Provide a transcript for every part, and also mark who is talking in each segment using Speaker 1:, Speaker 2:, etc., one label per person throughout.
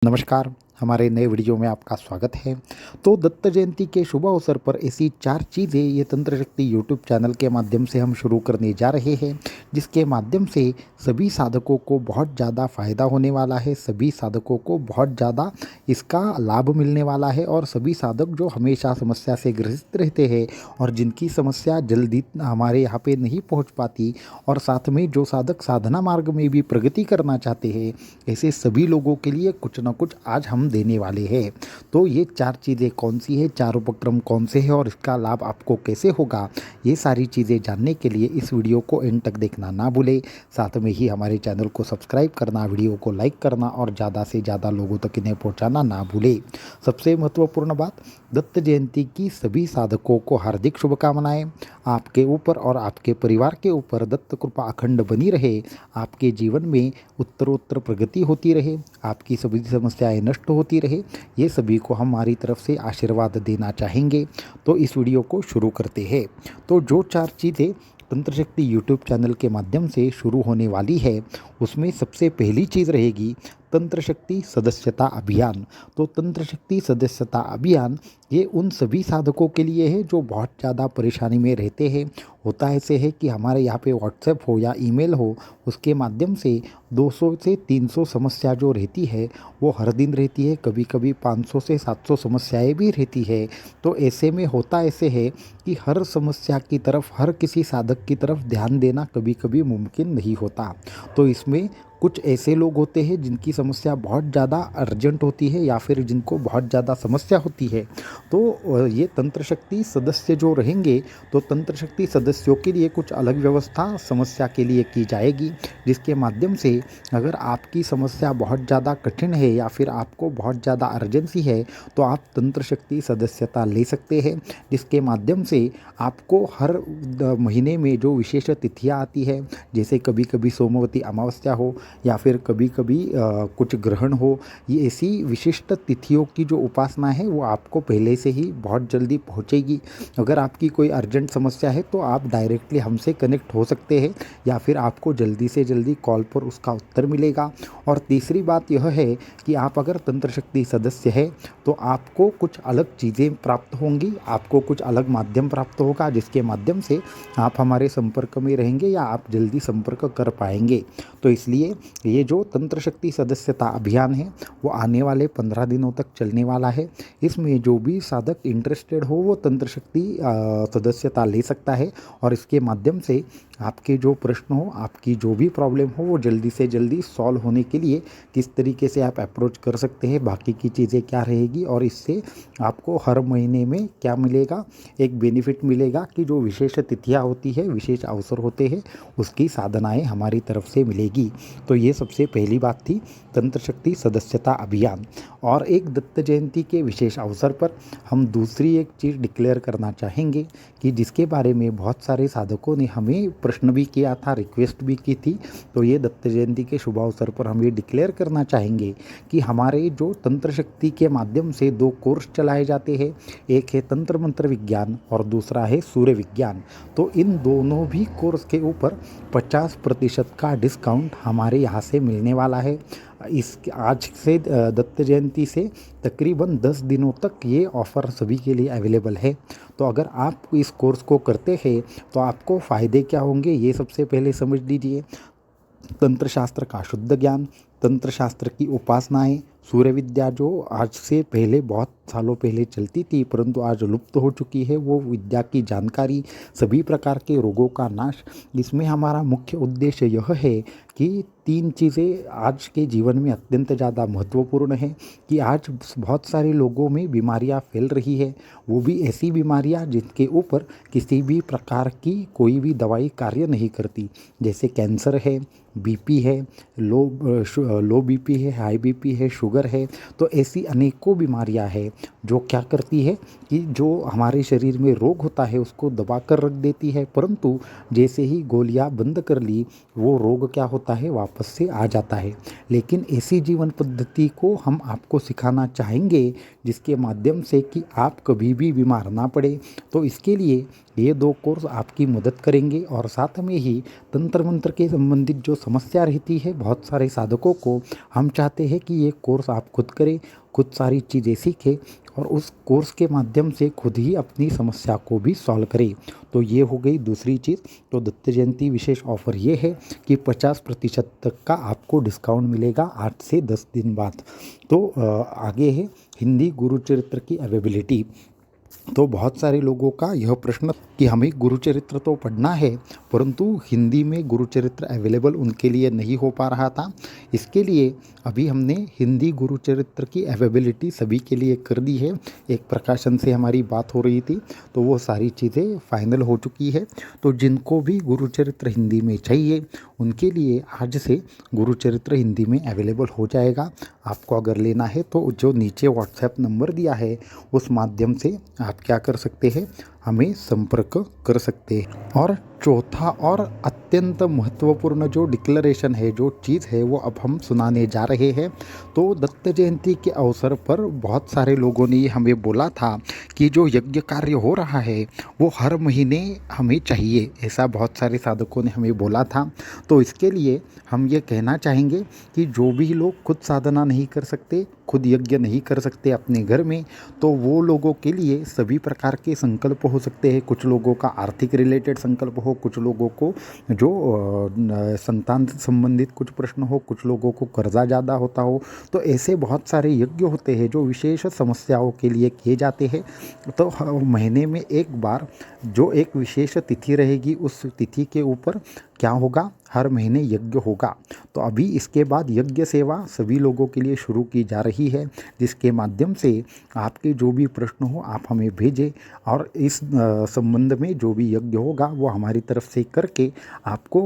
Speaker 1: नमस्कार, हमारे नए वीडियो में आपका स्वागत है। तो दत्त जयंती के शुभ अवसर पर ऐसी 4 चीज़ें ये तंत्र शक्ति यूट्यूब चैनल के माध्यम से हम शुरू करने जा रहे हैं, जिसके माध्यम से सभी साधकों को बहुत ज़्यादा फ़ायदा होने वाला है, सभी साधकों को बहुत ज़्यादा इसका लाभ मिलने वाला है और सभी साधक जो हमेशा समस्या से ग्रसित रहते हैं और जिनकी समस्या जल्दी हमारे यहाँ पे नहीं पहुँच पाती और साथ में जो साधक साधना मार्ग में भी प्रगति करना चाहते हैं, ऐसे सभी लोगों के लिए कुछ न कुछ आज हम देने वाले हैं। तो ये 4 चीज़ें कौन सी है, 4 उपक्रम कौन से हैं और इसका लाभ आपको कैसे होगा, ये सारी चीज़ें जानने के लिए इस वीडियो को एंड तक देखना ना भूलें। साथ में ही हमारे चैनल को सब्सक्राइब करना, वीडियो को लाइक करना और ज़्यादा से ज़्यादा लोगों तक इन्हें पहुँचाना ना भूलें। सबसे महत्वपूर्ण बात, दत्त जयंती की सभी साधकों को हार्दिक शुभकामनाएं। आपके ऊपर और आपके परिवार के ऊपर दत्त कृपा अखंड बनी रहे, आपके जीवन में उत्तरोत्तर प्रगति होती रहे, आपकी सभी समस्याएं नष्ट होती रहे, ये सभी को हमारी तरफ से आशीर्वाद देना चाहेंगे। तो इस वीडियो को शुरू करते हैं। तो जो 4 चीज़ें तंत्र शक्ति यूट्यूब चैनल के माध्यम से शुरू होने वाली है, उसमें सबसे पहली चीज़ रहेगी तंत्र शक्ति सदस्यता अभियान। तो तंत्र शक्ति सदस्यता अभियान ये उन सभी साधकों के लिए है जो बहुत ज़्यादा परेशानी में रहते हैं। होता ऐसे है कि हमारे यहाँ पे व्हाट्सएप हो या ईमेल हो, उसके माध्यम से 200 से 300 समस्या जो रहती है वो हर दिन रहती है, कभी कभी 500 से 700 समस्याएं भी रहती है। तो ऐसे में होता ऐसे है कि हर समस्या की तरफ, हर किसी साधक की तरफ ध्यान देना कभी कभी मुमकिन नहीं होता। तो इसमें कुछ ऐसे लोग होते हैं जिनकी समस्या बहुत ज़्यादा अर्जेंट होती है या फिर जिनको बहुत ज़्यादा समस्या होती है। तो ये तंत्र शक्ति सदस्य जो रहेंगे, तो तंत्र शक्ति सदस्यों के लिए कुछ अलग व्यवस्था समस्या के लिए की जाएगी, जिसके माध्यम से अगर आपकी समस्या बहुत ज़्यादा कठिन है या फिर आपको बहुत ज़्यादा अर्जेंसी है, तो आप तंत्र शक्ति सदस्यता ले सकते हैं, जिसके माध्यम से आपको हर महीने में जो विशेष तिथियाँ आती है, जैसे कभी कभी सोमवती अमावस्या हो या फिर कभी कभी कुछ ग्रहण हो, ये ऐसी विशिष्ट तिथियों की जो उपासना है वो आपको पहले से ही बहुत जल्दी पहुंचेगी। अगर आपकी कोई अर्जेंट समस्या है तो आप डायरेक्टली हमसे कनेक्ट हो सकते हैं या फिर आपको जल्दी से जल्दी कॉल पर उसका उत्तर मिलेगा। और तीसरी बात यह है कि आप अगर तंत्र शक्ति सदस्य है तो आपको कुछ अलग चीज़ें प्राप्त होंगी, आपको कुछ अलग माध्यम प्राप्त होगा, जिसके माध्यम से आप हमारे संपर्क में रहेंगे या आप जल्दी संपर्क कर पाएंगे। तो इसलिए ये जो तंत्र शक्ति सदस्यता अभियान है वो आने वाले 15 दिनों तक चलने वाला है। इसमें जो भी साधक इंटरेस्टेड हो वो तंत्र शक्ति सदस्यता ले सकता है और इसके माध्यम से आपके जो प्रश्न हो, आपकी जो भी प्रॉब्लम हो, वो जल्दी से जल्दी सॉल्व होने के लिए किस तरीके से आप अप्रोच कर सकते हैं, बाकी की चीज़ें क्या रहेगी और इससे आपको हर महीने में क्या मिलेगा, एक बेनिफिट मिलेगा कि जो विशेष तिथियाँ होती है, विशेष अवसर होते हैं, उसकी साधनाएँ हमारी तरफ से मिलेगी। तो ये सबसे पहली बात थी तंत्र शक्ति सदस्यता अभियान। और एक दत्त जयंती के विशेष अवसर पर हम दूसरी एक चीज़ डिक्लेयर करना चाहेंगे कि जिसके बारे में बहुत सारे साधकों ने हमें प्रश्न भी किया था, रिक्वेस्ट भी की थी। तो ये दत्त जयंती के शुभ अवसर पर हम ये डिक्लेयर करना चाहेंगे कि हमारे जो तंत्र शक्ति के माध्यम से 2 कोर्स चलाए जाते हैं, एक है तंत्र मंत्र विज्ञान और दूसरा है सूर्य विज्ञान। तो इन दोनों भी कोर्स के ऊपर 50% का डिस्काउंट हमारे यहाँ से मिलने वाला है। इस आज से दत्त जयंती से तकरीबन 10 दिनों तक ये ऑफ़र सभी के लिए अवेलेबल है। तो अगर आप इस कोर्स को करते हैं तो आपको फ़ायदे क्या होंगे, ये सबसे पहले समझ लीजिए। तंत्र शास्त्र का शुद्ध ज्ञान, तंत्र शास्त्र की उपासनाएं, सूर्य विद्या जो आज से पहले बहुत सालों पहले चलती थी परंतु आज लुप्त हो चुकी है, वो विद्या की जानकारी, सभी प्रकार के रोगों का नाश। इसमें हमारा मुख्य उद्देश्य यह है कि 3 चीज़ें आज के जीवन में अत्यंत ज़्यादा महत्वपूर्ण है कि आज बहुत सारे लोगों में बीमारियां फैल रही है, वो भी ऐसी बीमारियां जिनके ऊपर किसी भी प्रकार की कोई भी दवाई कार्य नहीं करती, जैसे कैंसर है, बीपी है, लो बीपी है, हाई बीपी है, शुगर है। तो ऐसी अनेकों बीमारियां हैं जो क्या करती है कि जो हमारे शरीर में रोग होता है उसको दबा कर रख देती है, परंतु जैसे ही गोलियां बंद कर ली वो रोग क्या होता है, वापस से आ जाता है। लेकिन ऐसी जीवन पद्धति को हम आपको सिखाना चाहेंगे जिसके माध्यम से कि आप कभी भी बीमार ना पड़े। तो इसके लिए ये 2 कोर्स आपकी मदद करेंगे और साथ में ही तंत्र मंत्र के संबंधित जो समस्या रहती है बहुत सारे साधकों को, हम चाहते हैं कि ये कोर्स कोर्स आप खुद करें, खुद सारी चीज़ें सीखें और उस कोर्स के माध्यम से खुद ही अपनी समस्या को भी सॉल्व करें। तो ये हो गई दूसरी चीज़। तो दत्त जयंती विशेष ऑफ़र ये है कि 50% तक का आपको डिस्काउंट मिलेगा 8 से 10 दिन बाद। तो आगे है हिंदी गुरुचरित्र की अवेलेबिलिटी। तो बहुत सारे लोगों का यह प्रश्न कि हमें गुरुचरित्र तो पढ़ना है परंतु हिंदी में गुरुचरित्र अवेलेबल उनके लिए नहीं हो पा रहा था। इसके लिए अभी हमने हिंदी गुरुचरित्र की अवेलेबिलिटी सभी के लिए कर दी है। एक प्रकाशन से हमारी बात हो रही थी तो वो सारी चीज़ें फाइनल हो चुकी है। तो जिनको भी गुरुचरित्र हिंदी में चाहिए उनके लिए आज से गुरुचरित्र हिंदी में अवेलेबल हो जाएगा। आपको अगर लेना है तो जो नीचे व्हाट्सएप नंबर दिया है उस माध्यम से आप क्या कर सकते हैं, हमें संपर्क कर सकते हैं। और चौथा और अत्यंत महत्वपूर्ण जो डिक्लेरेशन है, जो चीज़ है, वो अब हम सुनाने जा रहे हैं। तो दत्त जयंती के अवसर पर बहुत सारे लोगों ने हमें बोला था कि जो यज्ञ कार्य हो रहा है वो हर महीने हमें चाहिए, ऐसा बहुत सारे साधकों ने हमें बोला था। तो इसके लिए हम ये कहना चाहेंगे कि जो भी लोग खुद साधना नहीं कर सकते, खुद यज्ञ नहीं कर सकते अपने घर में, तो वो लोगों के लिए सभी प्रकार के संकल्प हो सकते हैं। कुछ लोगों का आर्थिक रिलेटेड संकल्प हो, कुछ लोगों को जो संतान से संबंधित कुछ प्रश्न हो, कुछ लोगों को कर्जा ज़्यादा होता हो। तो ऐसे बहुत सारे यज्ञ होते हैं जो विशेष समस्याओं के लिए किए जाते हैं। तो महीने में एक बार जो एक विशेष तिथि रहेगी उस तिथि के ऊपर क्या होगा, हर महीने यज्ञ होगा। तो अभी इसके बाद यज्ञ सेवा सभी लोगों के लिए शुरू की जा रही है, जिसके माध्यम से आपके जो भी प्रश्न हो आप हमें भेजें और इस संबंध में जो भी यज्ञ होगा वो हमारी तरफ से करके आपको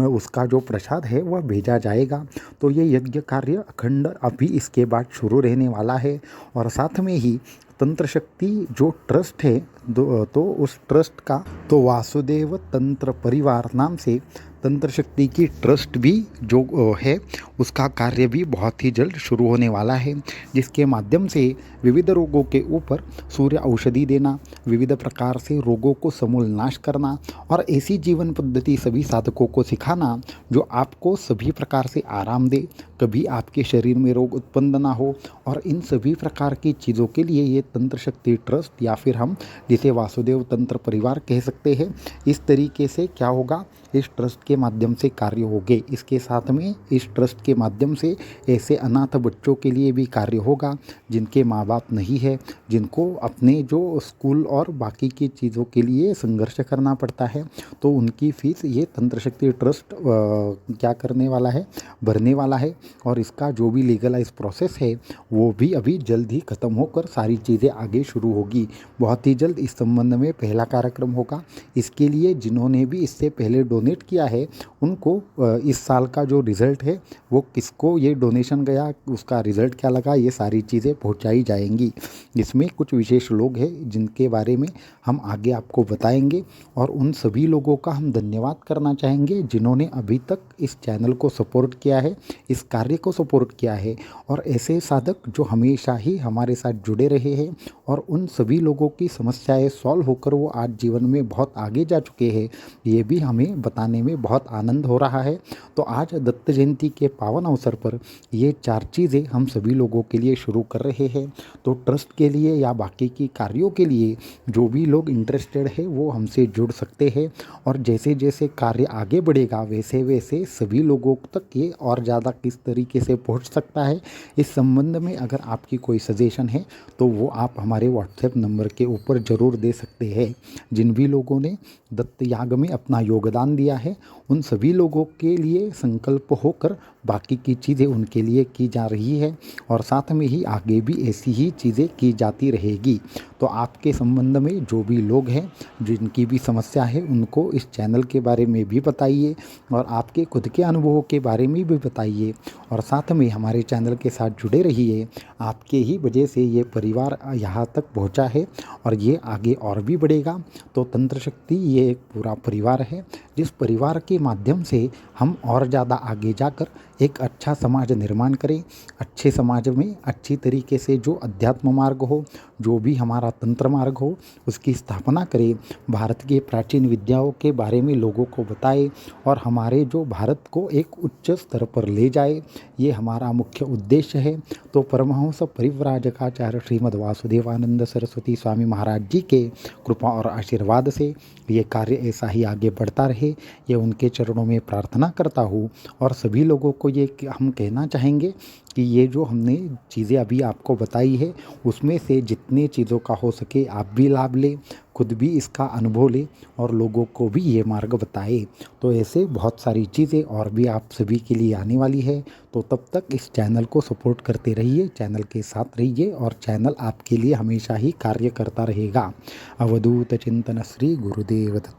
Speaker 1: उसका जो प्रसाद है वह भेजा जाएगा। तो ये यज्ञ कार्य अखंड अभी इसके बाद शुरू रहने वाला है। और साथ में ही तंत्र शक्ति जो ट्रस्ट है तो उस ट्रस्ट का तो वासुदेव तंत्र परिवार नाम से तंत्र शक्ति की ट्रस्ट भी जो है उसका कार्य भी बहुत ही जल्द शुरू होने वाला है, जिसके माध्यम से विविध रोगों के ऊपर सूर्य औषधि देना, विविध प्रकार से रोगों को समूल नाश करना और ऐसी जीवन पद्धति सभी साधकों को सिखाना जो आपको सभी प्रकार से आराम दे, कभी आपके शरीर में रोग उत्पन्न ना हो। और इन सभी प्रकार की चीज़ों के लिए ये तंत्र शक्ति ट्रस्ट या फिर हम जिसे वासुदेव तंत्र परिवार कह सकते हैं, इस तरीके से क्या होगा, इस ट्रस्ट के माध्यम से कार्य होंगे। इसके साथ में इस ट्रस्ट के माध्यम से ऐसे अनाथ बच्चों के लिए भी कार्य होगा जिनके माँ बाप नहीं है, जिनको अपने जो स्कूल और बाकी की चीज़ों के लिए संघर्ष करना पड़ता है। तो उनकी फ़ीस ये तंत्र शक्ति ट्रस्ट क्या करने वाला है, भरने वाला है। और इसका जो भी लीगलाइज प्रोसेस है वो भी अभी जल्द ही ख़त्म होकर सारी चीज़ें आगे शुरू होगी। बहुत ही जल्द इस संबंध में पहला कार्यक्रम होगा। इसके लिए जिन्होंने भी इससे पहले डोनेट किया है उनको इस साल का जो रिज़ल्ट है वो किसको ये डोनेशन गया, उसका रिज़ल्ट क्या लगा, ये सारी चीज़ें पहुंचाई जाएंगी। इसमें कुछ विशेष लोग हैं जिनके बारे में हम आगे आपको बताएंगे और उन सभी लोगों का हम धन्यवाद करना चाहेंगे जिन्होंने अभी तक इस चैनल को सपोर्ट किया है, इस कार्य को सपोर्ट किया है। और ऐसे साधक जो हमेशा ही हमारे साथ जुड़े रहे हैं और उन सभी लोगों की समस्याएं सॉल्व होकर वो आज जीवन में बहुत आगे जा चुके हैं, ये भी हमें बताने में बहुत आनंद हो रहा है। तो आज दत्त जयंती के पावन अवसर पर ये 4 चीज़ें हम सभी लोगों के लिए शुरू कर रहे हैं। तो ट्रस्ट के लिए या बाकी की कार्यों के लिए जो भी लोग इंटरेस्टेड है वो हमसे जुड़ सकते हैं। और जैसे जैसे कार्य आगे बढ़ेगा वैसे वैसे सभी लोगों तक ये और ज़्यादा किस तरीके से पहुंच सकता है, इस संबंध में अगर आपकी कोई सजेशन है तो वो आप हमारे व्हाट्सएप नंबर के ऊपर ज़रूर दे सकते हैं। जिन भी लोगों ने दत्त याग में अपना योगदान दिया है उन सभी लोगों के लिए संकल्प होकर बाकी की चीज़ें उनके लिए की जा रही है और साथ में ही आगे भी ऐसी ही चीज़ें की जाती रहेगी। तो आपके संबंध में जो भी लोग हैं जिनकी भी समस्या है उनको इस चैनल के बारे में भी बताइए और आपके खुद के अनुभवों के बारे में भी बताइए और साथ में हमारे चैनल के साथ जुड़े रहिए। आपके ही वजह से ये परिवार यहाँ तक पहुँचा है और ये आगे और भी बढ़ेगा। तो तंत्र शक्ति ये एक पूरा परिवार है जिस परिवार के माध्यम से हम और ज़्यादा आगे जाकर एक अच्छा समाज निर्माण करें। अच्छे समाज में अच्छी तरीके से जो अध्यात्म मार्ग हो, जो भी हमारा तंत्र मार्ग हो उसकी स्थापना करे, भारत के प्राचीन विद्याओं के बारे में लोगों को बताए और हमारे जो भारत को एक उच्च स्तर पर ले जाए, ये हमारा मुख्य उद्देश्य है। तो परमहंस परिव्राजकाचार्य श्रीमद् वासुदेवानंद सरस्वती स्वामी महाराज जी के कृपा और आशीर्वाद से ये कार्य ऐसा ही आगे बढ़ता रहे, ये उनके चरणों में प्रार्थना करता हूँ। और सभी लोगों को ये हम कहना चाहेंगे कि ये जो हमने चीज़ें अभी आपको बताई है उसमें से जितने चीज़ों का हो सके आप भी लाभ लें, खुद भी इसका अनुभव लें और लोगों को भी ये मार्ग बताएं। तो ऐसे बहुत सारी चीज़ें और भी आप सभी के लिए आने वाली है। तो तब तक इस चैनल को सपोर्ट करते रहिए, चैनल के साथ रहिए और चैनल आपके लिए हमेशा ही कार्य करता रहेगा। अवधूत चिंतन श्री गुरुदेव दत्त।